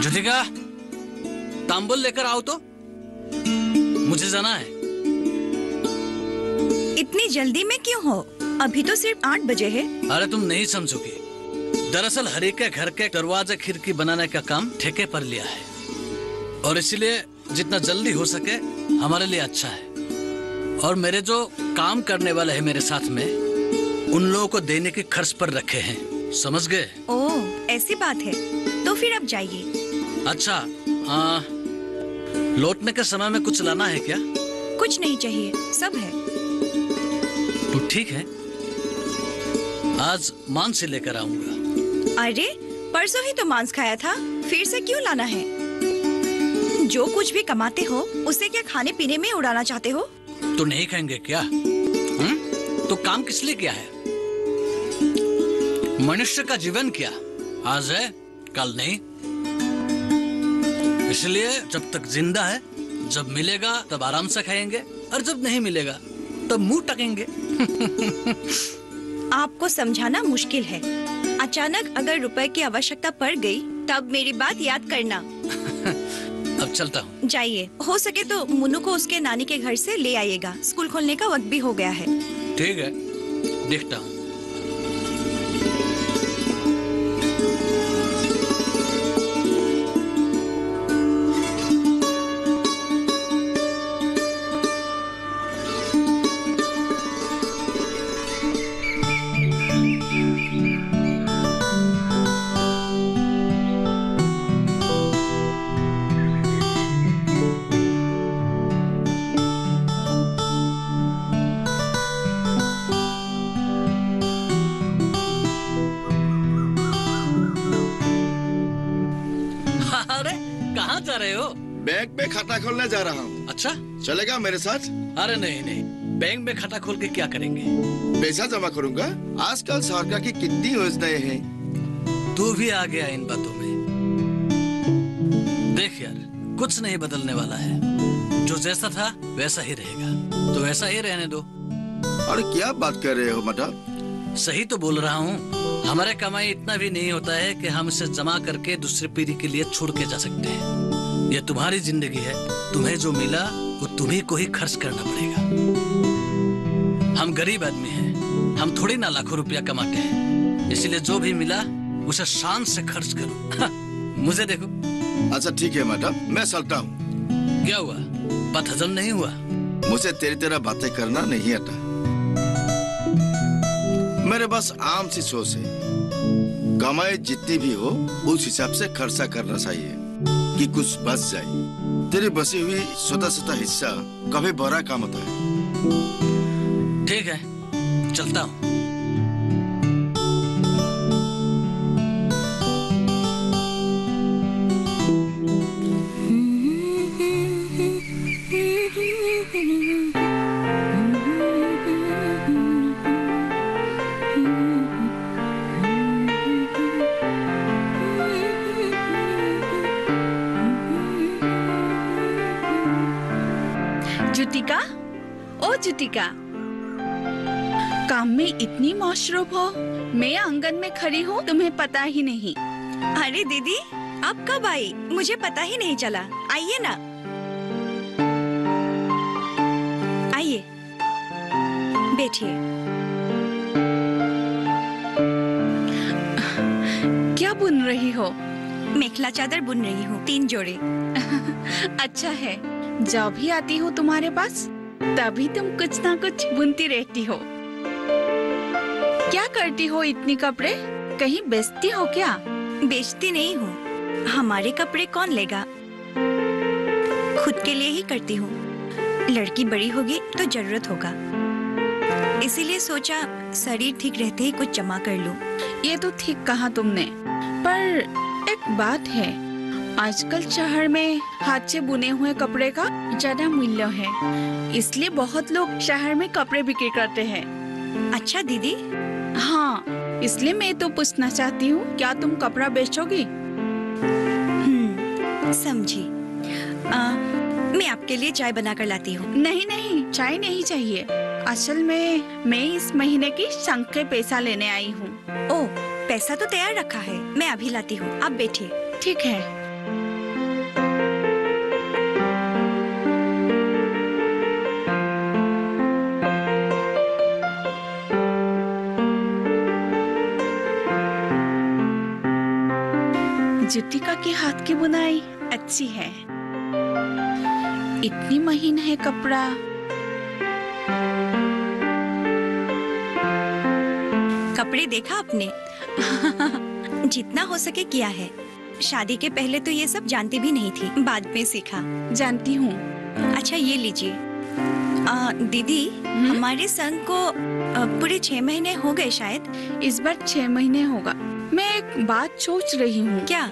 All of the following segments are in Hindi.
ज्योतिका, तांबुल लेकर आओ तो, मुझे जाना है। इतनी जल्दी में क्यों हो? अभी तो सिर्फ 8 बजे है। अरे तुम नहीं समझोगी। दरअसल हरी के घर के दरवाजे खिड़की बनाने का काम ठेके पर लिया है, और इसीलिए जितना जल्दी हो सके हमारे लिए अच्छा है। और मेरे जो काम करने वाले हैं मेरे साथ में, उन लोगों को देने के खर्च पर रखे हैं, समझ गए? ओह, ऐसी बात है। तो फिर अब जाइए। अच्छा, लौटने के समय में कुछ लाना है क्या? कुछ नहीं चाहिए, सब है। तो ठीक है, आज मांस ही लेकर आऊंगा। अरे, परसों ही तो मांस खाया था, फिर से क्यों लाना है? जो कुछ भी कमाते हो उसे क्या खाने पीने में उड़ाना चाहते हो? तो नहीं खाएंगे क्या? तो काम किस लिए किया है? मनुष्य का जीवन क्या आज है कल नहीं, इसलिए जब तक जिंदा है, जब मिलेगा तब आराम से खाएंगे, और जब नहीं मिलेगा तब मुंह टकेंगे। आपको समझाना मुश्किल है। अचानक अगर रुपए की आवश्यकता पड़ गई तब मेरी बात याद करना। अब चलता हूँ। जाइए, हो सके तो मुन्नू को उसके नानी के घर से ले आइएगा। स्कूल खोलने का वक्त भी हो गया है। ठीक है, देखता हूँ। जा रहे हो? बैंक में खाता खोलने जा रहा हूँ। अच्छा, चलेगा मेरे साथ? अरे नहीं नहीं, बैंक में खाता खोल के क्या करेंगे? पैसा जमा करूँगा। आजकल सरकार की कितनी योजनाएं हैं। तू भी आ गया इन बातों में। देख यार, कुछ नहीं बदलने वाला है। जो जैसा था वैसा ही रहेगा, तो वैसा ही रहने दो। और क्या बात कर रहे हो मदर? सही तो बोल रहा हूँ। हमारे कमाई इतना भी नहीं होता है कि हम इसे जमा करके दूसरी पीढ़ी के लिए छोड़ के जा सकते हैं। ये तुम्हारी जिंदगी है, तुम्हें जो मिला वो तुम्हीं को ही खर्च करना पड़ेगा। हम गरीब आदमी हैं, हम थोड़ी ना लाखों रुपया कमाते हैं, इसलिए जो भी मिला उसे शान से खर्च करो। मुझे देखो। अच्छा ठीक है मैडम, मैं चलता हूँ। क्या हुआ, बात हजम नहीं हुआ? मुझे तेरी तरह बातें करना नहीं आता। मेरे बस आम सी सोच है, कमाई जितनी भी हो उस हिसाब से खर्चा करना चाहिए कि कुछ बच जाए। तेरी बची हुई छोटा छोटा हिस्सा कभी बड़ा काम होता है। ठीक है, चलता हूँ। ज्योतिका, ओ ज्योतिका, काम में इतनी मशरूफ हो, मैं आंगन में खड़ी हूँ, तुम्हें पता ही नहीं। अरे दीदी, आप कब आई? मुझे पता ही नहीं चला। आइए ना, आइए, बैठिए। क्या बुन रही हो? मेखला चादर बुन रही हूँ, 3 जोड़े। अच्छा है, जब भी आती हूँ तुम्हारे पास तभी तुम कुछ ना कुछ बुनती रहती हो। क्या करती हो इतनी कपड़े? कहीं बेचती हो क्या? बेचती नहीं हूँ, हमारे कपड़े कौन लेगा, खुद के लिए ही करती हूँ। लड़की बड़ी होगी तो जरूरत होगा, इसीलिए सोचा शरीर ठीक रहते ही कुछ जमा कर लूँ। ये तो ठीक कहा तुमने, पर एक बात है, आजकल शहर में हाथ से बुने हुए कपड़े का ज्यादा मूल्य है, इसलिए बहुत लोग शहर में कपड़े बिक्री करते हैं। अच्छा दीदी? हाँ, इसलिए मैं तो पूछना चाहती हूँ, क्या तुम कपड़ा बेचोगी? समझी। मैं आपके लिए चाय बना कर लाती हूँ। नहीं नहीं, चाय नहीं चाहिए। असल में मैं इस महीने की संख के पैसा लेने आई हूँ। ओह, पैसा तो तैयार रखा है, मैं अभी लाती हूँ, आप बैठिए। ठीक है। ज्योतिका के हाथ की बुनाई अच्छी है। इतनी महीन है कपड़ा। कपड़े देखा आपने? जितना हो सके किया है। शादी के पहले तो ये सब जानती भी नहीं थी, बाद में सीखा। जानती हूँ। अच्छा ये लीजिए। दीदी, हमारे संग को पूरे 6 महीने हो गए शायद। इस बार 6 महीने होगा। मैं एक बात सोच रही हूँ। क्या?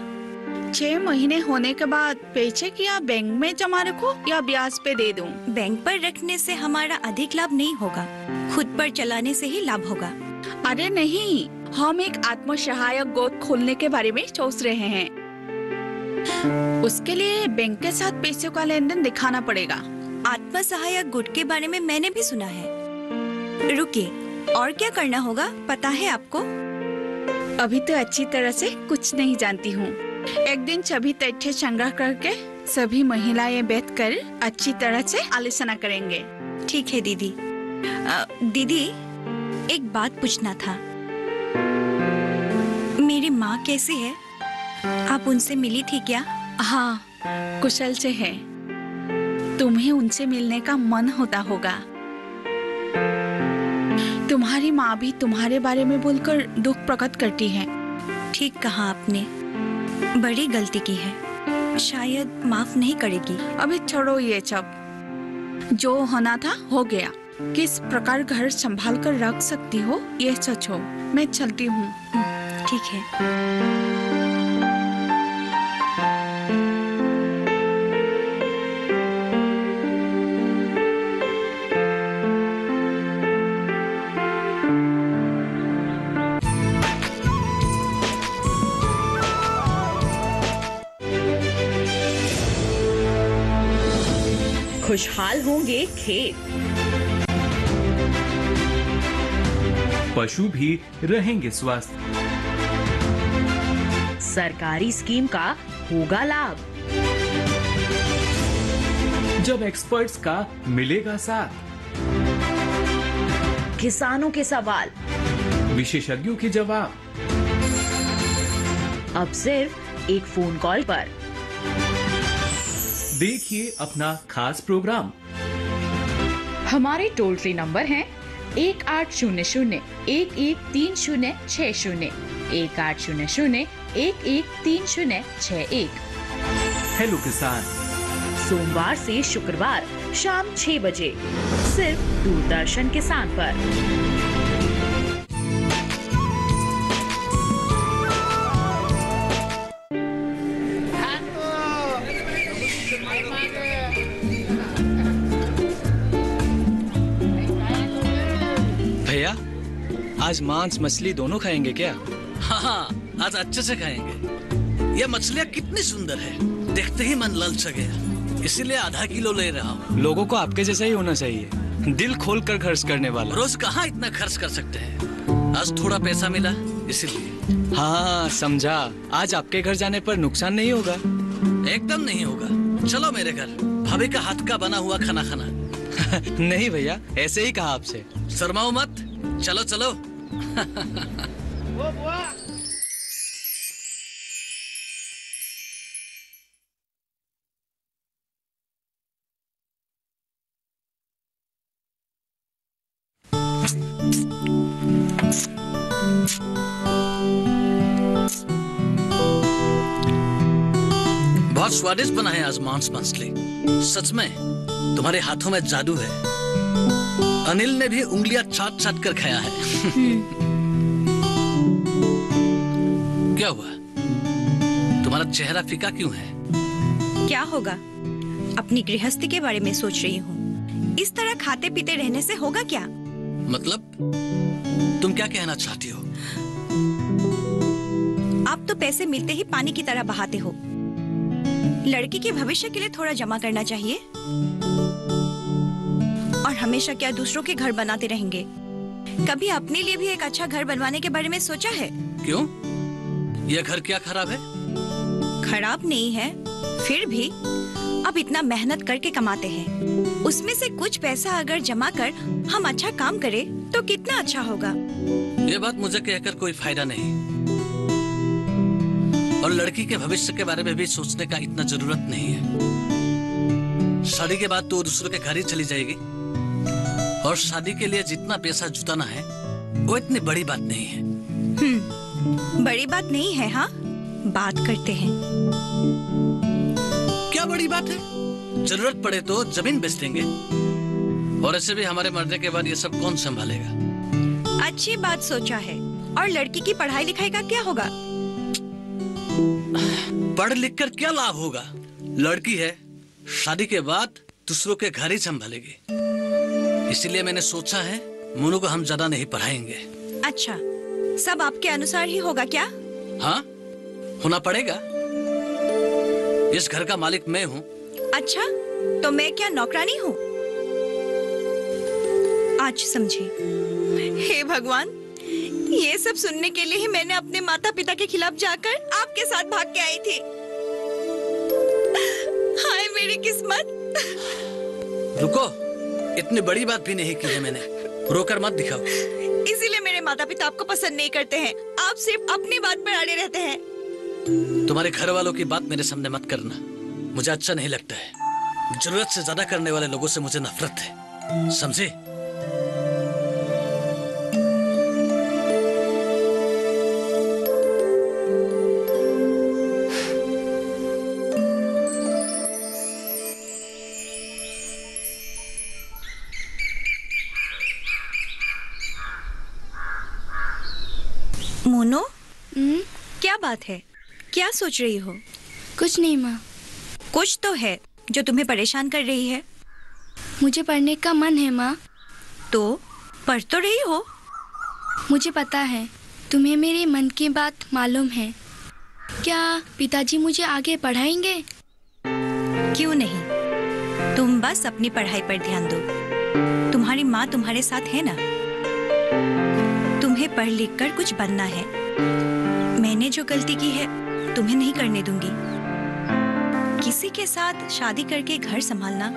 6 महीने होने के बाद पैसे क्या बैंक में जमा रखो या ब्याज पे दे दूं? बैंक पर रखने से हमारा अधिक लाभ नहीं होगा, खुद पर चलाने से ही लाभ होगा। अरे नहीं, हम एक आत्म सहायक गोद खोलने के बारे में सोच रहे हैं। उसके लिए बैंक के साथ पैसों का लेन देन दिखाना पड़ेगा। आत्म सहायक गुट के बारे में मैंने भी सुना है। रुकिए, और क्या करना होगा पता है आपको? अभी तो अच्छी तरह से कुछ नहीं जानती हूँ। एक दिन सभी तथ्य संग्रह करके सभी महिलाएं बैठकर अच्छी तरह से आलोचना करेंगे। ठीक है दीदी। दीदी, एक बात पूछना था। मेरी माँ कैसी है? आप उनसे मिली थी क्या? हाँ, कुशल से है। तुम्हें उनसे मिलने का मन होता होगा। तुम्हारी माँ भी तुम्हारे बारे में बोलकर दुख प्रकट करती है। ठीक कहा आपने, बड़ी गलती की है, शायद माफ नहीं करेगी। अभी छोड़ो ये सब, जो होना था हो गया। किस प्रकार घर संभाल कर रख सकती हो ये सोचो। मैं चलती हूँ। ठीक है। खुशहाल होंगे खेत, पशु भी रहेंगे स्वस्थ, सरकारी स्कीम का होगा लाभ, जब एक्सपर्ट्स का मिलेगा साथ, किसानों के सवाल, विशेषज्ञों के जवाब, अब सिर्फ एक फोन कॉल पर। देखिए अपना खास प्रोग्राम। हमारे टोल फ्री नंबर हैं 1800-113060, 1800-113061। हेलो किसान, सोमवार से शुक्रवार शाम 6 बजे सिर्फ दूरदर्शन किसान पर। भैया, आज मांस मछली दोनों खाएंगे क्या? हाँ, आज अच्छे से खाएंगे। ये मछलियाँ कितनी सुंदर है, देखते ही मन ललच गया, इसीलिए आधा किलो ले रहा हूँ। लोगों को आपके जैसा ही होना चाहिए, दिल खोल कर खर्च करने वाला। रोज कहाँ इतना खर्च कर सकते हैं, आज थोड़ा पैसा मिला इसीलिए। हाँ समझा, आज आपके घर जाने पर नुकसान नहीं होगा। एकदम नहीं होगा, चलो मेरे घर, भाभी का हाथ का बना हुआ खाना खाना। नहीं भैया, ऐसे ही कहा आपसे। शर्माओ मत, चलो चलो। बहुत स्वादिष्ट बना है आज मांस मछली, सच में तुम्हारे हाथों में जादू है। अनिल ने भी उंगलियां चाट चाट कर खाया है। क्या हुआ, तुम्हारा चेहरा फीका क्यों है? क्या होगा, अपनी गृहस्थी के बारे में सोच रही हूँ। इस तरह खाते पीते रहने से होगा क्या? मतलब तुम क्या कहना चाहती हो? आप तो पैसे मिलते ही पानी की तरह बहाते हो। लड़की के भविष्य के लिए थोड़ा जमा करना चाहिए, और हमेशा क्या दूसरों के घर बनाते रहेंगे? कभी अपने लिए भी एक अच्छा घर बनवाने के बारे में सोचा है? क्यों, यह घर क्या खराब है? खराब नहीं है, फिर भी अब इतना मेहनत करके कमाते हैं, उसमें से कुछ पैसा अगर जमा कर हम अच्छा काम करें तो कितना अच्छा होगा। ये बात मुझे कहकर कोई फायदा नहीं। और लड़की के भविष्य के बारे में भी सोचने का इतना जरूरत नहीं है। शादी के बाद तो वो दूसरों के घर ही चली जाएगी, और शादी के लिए जितना पैसा जुटाना है वो इतनी बड़ी बात नहीं है। बड़ी बात नहीं है। हाँ, बात करते हैं। क्या बड़ी बात है? जरूरत पड़े तो जमीन बेच देंगे, और ऐसे भी हमारे मरने के बाद ये सब कौन संभालेगा? अच्छी बात सोचा है। और लड़की की पढ़ाई लिखाई का क्या होगा? पढ़ लिख कर क्या लाभ होगा? लड़की है, शादी के बाद दूसरों के घर ही संभालेगी। इसीलिए मैंने सोचा है मोनू को हम ज्यादा नहीं पढ़ाएंगे। अच्छा, सब आपके अनुसार ही होगा क्या? हाँ, होना पड़ेगा। इस घर का मालिक मैं हूँ। अच्छा, तो मैं क्या नौकरानी हूँ? आज समझी। हे भगवान, ये सब सुनने के लिए ही मैंने अपने माता पिता के खिलाफ जाकर आपके साथ भाग के आई थी। हाय मेरी किस्मत। रुको, इतनी बड़ी बात भी नहीं की है मैंने। रोकर मत दिखाओ। इसीलिए मेरे माता पिता आपको पसंद नहीं करते हैं। आप सिर्फ अपनी बात पर अड़े रहते हैं। तुम्हारे घर वालों की बात मेरे सामने मत करना, मुझे अच्छा नहीं लगता है। जरूरत से ज्यादा करने वाले लोगों से मुझे नफरत है, समझे? मोनो, क्या बात है? क्या सोच रही हो? कुछ नहीं माँ। कुछ तो है जो तुम्हें परेशान कर रही है। मुझे पढ़ने का मन है माँ। तो पढ़ तो रही हो। मुझे पता है तुम्हें मेरे मन की बात मालूम है। क्या पिताजी मुझे आगे पढ़ाएंगे? क्यों नहीं, तुम बस अपनी पढ़ाई पर ध्यान दो। तुम्हारी माँ तुम्हारे साथ है ना। तुम्हें पढ़ लिख कर कुछ बनना है। मैंने जो गलती की है तुम्हें नहीं करने दूंगी। किसी के साथ शादी करके घर संभालना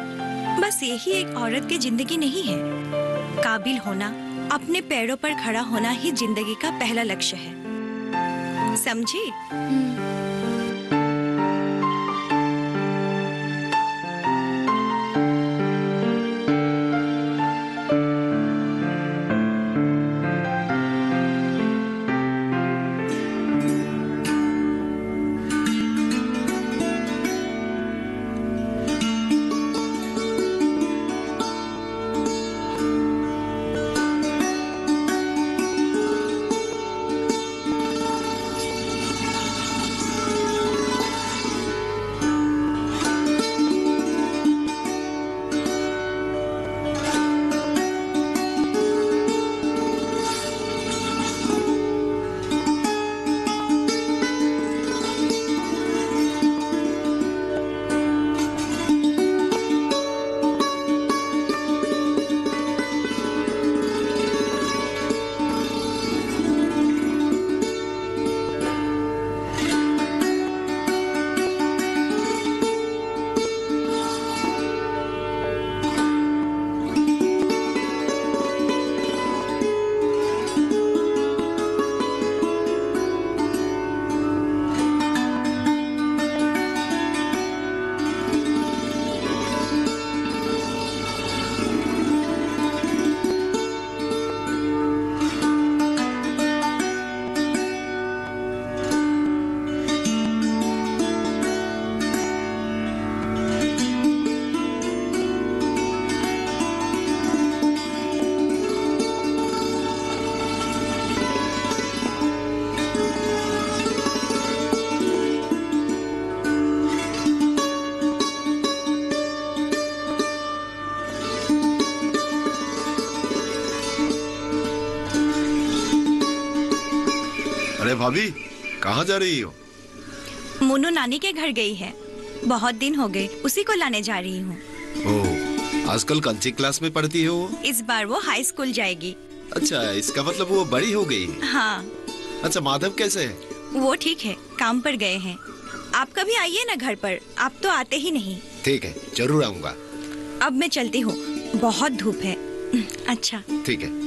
बस यही एक औरत की जिंदगी नहीं है। काबिल होना, अपने पैरों पर खड़ा होना ही जिंदगी का पहला लक्ष्य है, समझी? अरे भाभी, कहाँ जा रही हो? मोनू नानी के घर गई है। बहुत दिन हो गए, उसी को लाने जा रही हूँ। ओह, आजकल कौन सी क्लास में पढ़ती है वो? इस बार वो हाई स्कूल जाएगी। अच्छा, इसका मतलब वो बड़ी हो गई है। हाँ। अच्छा, माधव कैसे है? वो ठीक है, काम पर गए हैं। आप कभी आइए ना घर पर, आप तो आते ही नहीं। ठीक है, जरूर आऊंगा। अब मैं चलती हूँ, बहुत धूप है। अच्छा, ठीक है।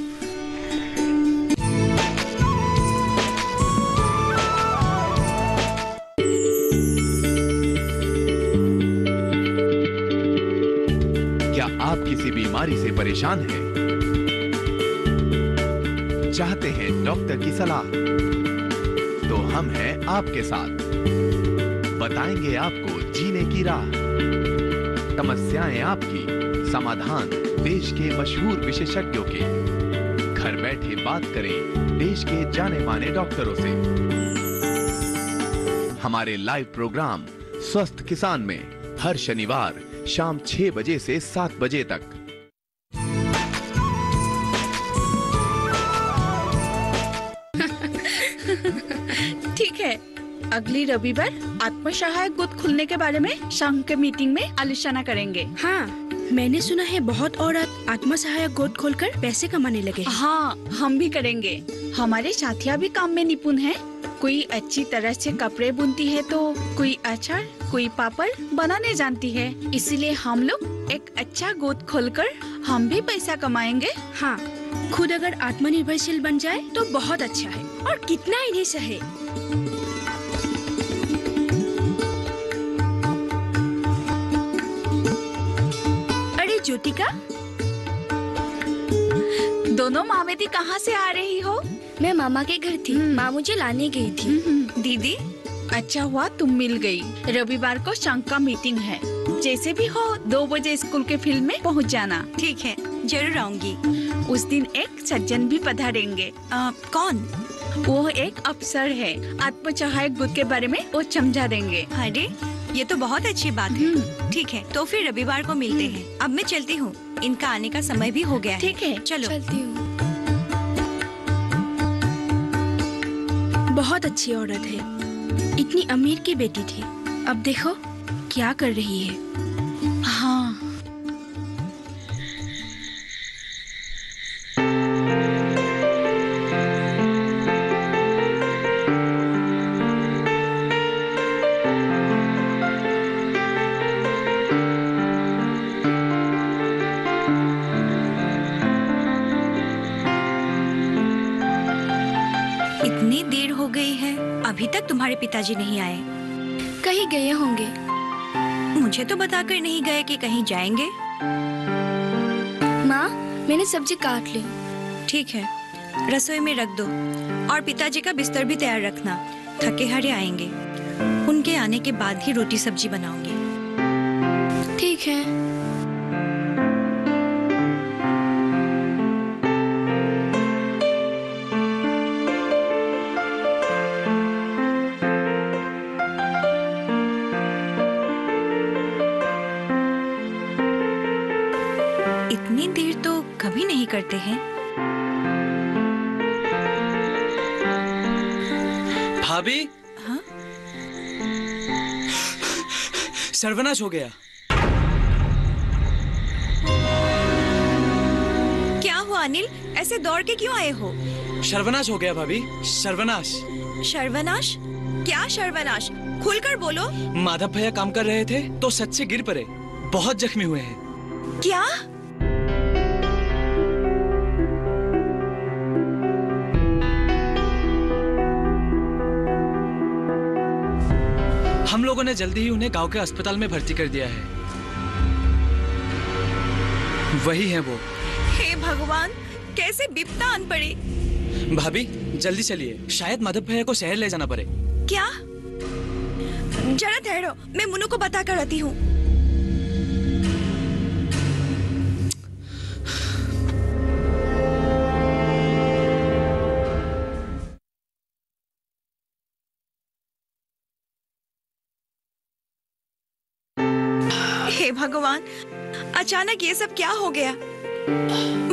किसी बीमारी से परेशान हैं, चाहते हैं डॉक्टर की सलाह, तो हम हैं आपके साथ, बताएंगे आपको जीने की राह। समस्याएं आपकी, समाधान देश के मशहूर विशेषज्ञों के। घर बैठे बात करें देश के जाने माने डॉक्टरों से। हमारे लाइव प्रोग्राम स्वस्थ किसान में हर शनिवार शाम 6 बजे से 7 बजे तक। ठीक है, अगली रविवार आत्मसहायक गोद खुलने के बारे में शाम के मीटिंग में आलोचना करेंगे। हाँ, मैंने सुना है बहुत औरत आत्मसहायक गोद खोलकर पैसे कमाने लगे। हाँ, हम भी करेंगे। हमारे साथियाँ भी काम में निपुण हैं। कोई अच्छी तरह से कपड़े बुनती है तो कोई अचार, कोई पापड़ बनाने जानती है। इसीलिए हम लोग एक अच्छा गोद खोलकर हम भी पैसा कमाएंगे। हाँ, खुद अगर आत्मनिर्भरशील बन जाए तो बहुत अच्छा है। और कितना इन्हें सहे। अरे ज्योतिका, दोनों मामेदी कहाँ से आ रही हो? मैं मामा के घर थी, माँ मुझे लाने गई थी। दीदी, अच्छा हुआ तुम मिल गई। रविवार को शाम का मीटिंग है। जैसे भी हो 2 बजे स्कूल के फील्ड में पहुँच जाना। ठीक है, जरूर आऊंगी। उस दिन एक सज्जन भी पधारेंगे। कौन? वो एक अफसर है। आत्मसहायक गोद के बारे में वो समझा देंगे। अरे, ये तो बहुत अच्छी बात है। ठीक है, तो फिर रविवार को मिलते हैं। अब मैं चलती हूँ, इनका आने का समय भी हो गया है। ठीक है, चलो। चलती हूँ। बहुत अच्छी औरत है, इतनी अमीर की बेटी थी। अब देखो क्या कर रही है। हाँ, इतनी देर हो गई है, अभी तक तुम्हारे पिताजी नहीं आए। कहीं गए होंगे। मुझे तो बताकर नहीं गए कि कहीं जाएंगे। माँ, मैंने सब्जी काट ली। ठीक है, रसोई में रख दो और पिताजी का बिस्तर भी तैयार रखना। थके हारे आएंगे, उनके आने के बाद ही रोटी सब्जी बनाऊंगी। ठीक है। इतनी देर तो कभी नहीं करते हैं। भाभी, हाँ? सर्वनाश हो गया। क्या हुआ अनिल, ऐसे दौड़ के क्यों आए हो? सर्वनाश हो गया भाभी, सर्वनाश। सर्वनाश? क्या सर्वनाश? खुलकर बोलो। माधव भैया काम कर रहे थे तो छत से गिर पड़े, बहुत जख्मी हुए हैं। क्या? हम लोगों ने जल्दी ही उन्हें गांव के अस्पताल में भर्ती कर दिया है। वही है वो। हे भगवान, कैसे विपदा आन पड़ी। भाभी जल्दी चलिए, शायद माधव भैया को शहर ले जाना पड़े। क्या? जरा ठहरो, मैं मुन्नू को बता कर आती हूँ। हे भगवान, अचानक ये सब क्या हो गया?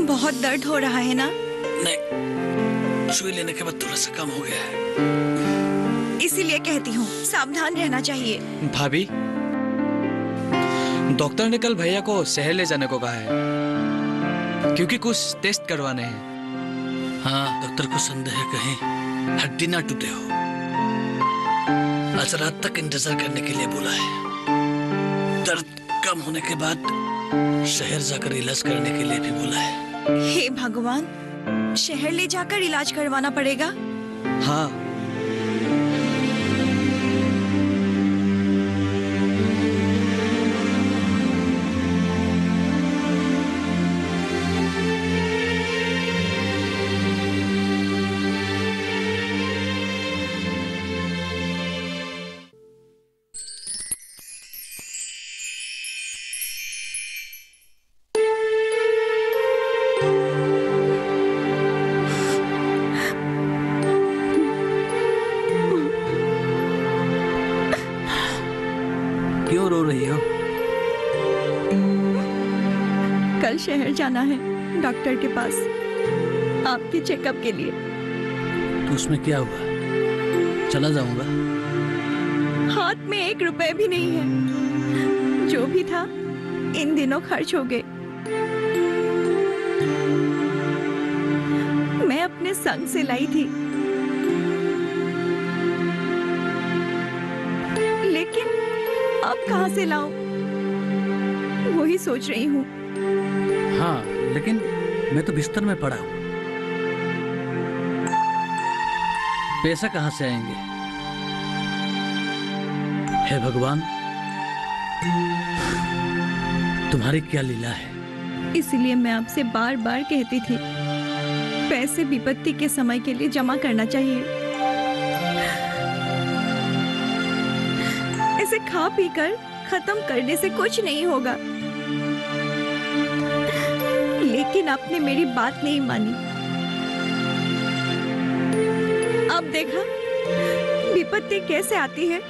बहुत दर्द हो रहा है ना? नहीं, सुई लेने के बाद थोड़ा सा कम हो गया है। इसीलिए कहती हूँ, सावधान रहना चाहिए। भाभी, डॉक्टर ने कल भैया को शहर ले जाने को कहा है, क्योंकि कुछ टेस्ट करवाने हैं। हाँ, डॉक्टर को संदेह है कहीं हड्डी ना टूटे हो। आज रात तक इंतजार करने के लिए बोला है। दर्द कम होने के बाद शहर जाकर इलाज करने के लिए भी बोला है। हे भगवान, शहर ले जाकर इलाज करवाना पड़ेगा? हाँ। रही हो? कल शहर जाना है डॉक्टर के पास आपके चेकअप के लिए। तो उसमें क्या हुआ? चला जाऊंगा। हाथ में 1 रुपए भी नहीं है। जो भी था इन दिनों खर्च हो गए। मैं अपने संग से लाई थी, लेकिन अब कहां से लाऊं? वही सोच रही हूँ। हाँ, लेकिन मैं तो बिस्तर में पड़ा हूँ। पैसा कहाँ से आएंगे? हे भगवान, तुम्हारी क्या लीला है? इसलिए मैं आपसे बार बार कहती थी, पैसे विपत्ति के समय के लिए जमा करना चाहिए। इसे खा पी कर खत्म करने से कुछ नहीं होगा। लेकिन आपने मेरी बात नहीं मानी। अब देखा विपत्ति कैसे आती है।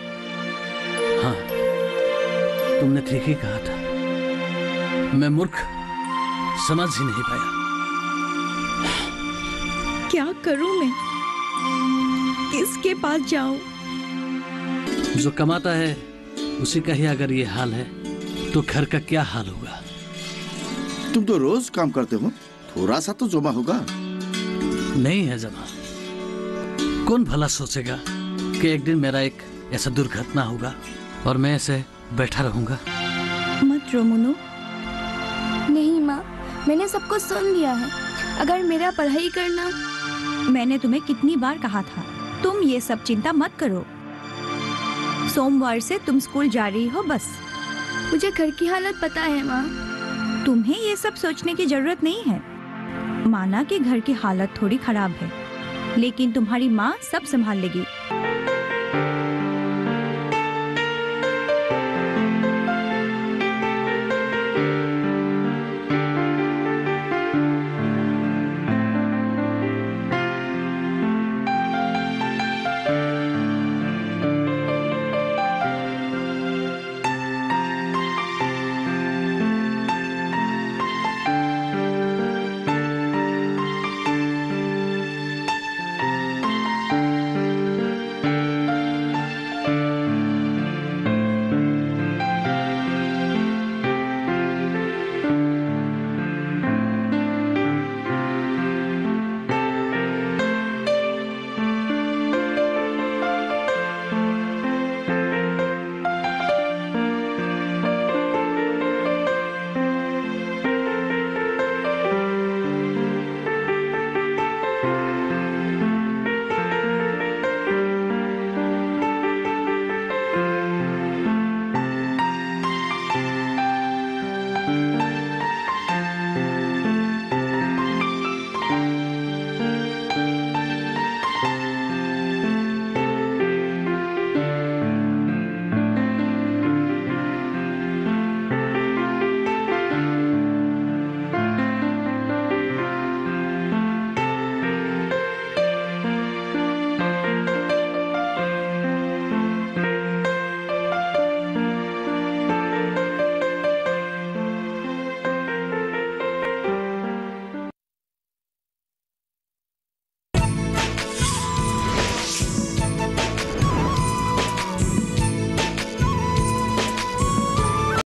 हाँ, तुमने ठीक ही कहा था। मैं मूर्ख, समझ ही नहीं पाया। क्या करूं मैं? किसके पास जाऊं? जो कमाता है उसी का ही अगर ये हाल है तो घर का क्या हाल होगा? तुम तो रोज काम करते हो, थोड़ा सा तो जमा होगा। नहीं है जमा। कौन भला सोचेगा कि एक दिन मेरा एक ऐसा दुर्घटना होगा और मैं ऐसे बैठा रहूंगा। मत रो मुन्नू। नहीं माँ, मैंने सब कुछ सुन लिया है। अगर मेरा पढ़ाई करना। मैंने तुम्हें कितनी बार कहा था, तुम ये सब चिंता मत करो। सोमवार से तुम स्कूल जा रही हो बस। मुझे घर की हालत पता है माँ। तुम्हें ये सब सोचने की जरूरत नहीं है। माना कि घर की हालत थोड़ी खराब है, लेकिन तुम्हारी माँ सब संभाल लेगी।